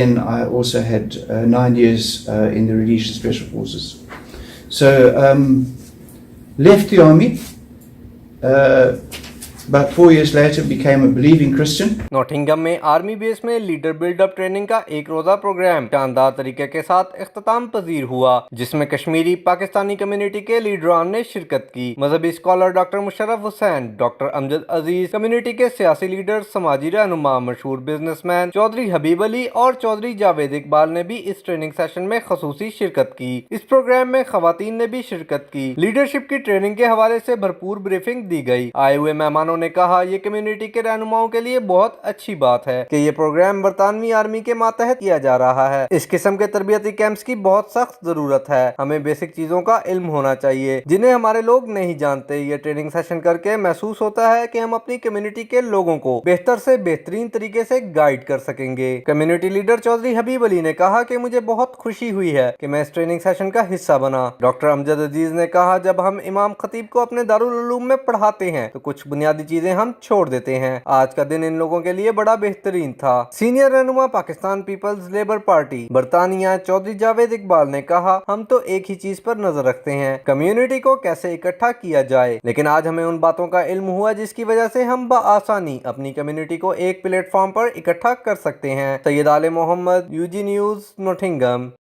Then I also had 9 years in the Rhodesian Special Forces. So left the army, but 4 years later became a believing Christian. Nottingham में army base में leader buildup training का एक रोजा programme शानदार तरीके के साथ इख्तिताम पजीर हुआ, जिसमें कश्मीरी पाकिस्तानी कम्युनिटी के लीडरान ने शिरकत की। मजहबी scholar doctor Musharraf Hussain, doctor Amjad Aziz, community के सियासी लीडर, समाजी रहनुमा, मशहूर बिजनेसमैन चौधरी हबीब अली और चौधरी जावेद इकबाल ने भी इस ट्रेनिंग सेशन में खसूसी शिरकत की। इस प्रोग्राम में खवातीन ने भी शिरकत की। लीडरशिप की ट्रेनिंग के हवाले से भरपूर ब्रीफिंग दी गई। आए हुए मेहमानों ने कहा, ये कम्युनिटी के रहनुमाओं के लिए बहुत अच्छी बात है कि ये प्रोग्राम बरतानवी आर्मी के मातहत किया जा रहा है। इस किस्म के तरबियती कैंप्स की बहुत सख्त जरूरत है। हमें बेसिक चीजों का इल्म होना चाहिए जिन्हें हमारे लोग नहीं जानते। ये ट्रेनिंग सेशन करके महसूस होता है कि हम अपनी कम्युनिटी के लोगों को बेहतर से बेहतरीन तरीके से गाइड कर सकेंगे। कम्युनिटी लीडर चौधरी हबीब अली ने कहा कि मुझे बहुत खुशी हुई है कि मैं इस ट्रेनिंग सेशन का हिस्सा बना। डॉक्टर अमजद अजीज ने कहा, जब हम इमाम खतीब को अपने दारुल उलूम में पढ़ाते हैं तो कुछ बुनियादी चीजें हम छोड़ देते हैं। आज का दिन इन लोगों के लिए बड़ा बेहतरीन था। सीनियर रहनुमा पाकिस्तान पीपल्स लेबर पार्टी बरतानिया चौधरी जावेद इकबाल ने कहा, हम तो एक ही चीज पर नजर रखते हैं, कम्युनिटी को कैसे इकट्ठा किया जाए, लेकिन आज हमें उन बातों का इल्म हुआ जिसकी वजह से हम बआसानी अपनी कम्युनिटी को एक प्लेटफॉर्म पर इकट्ठा कर सकते हैं। सैयद आले मोहम्मद, UG न्यूज, नॉटिंघम।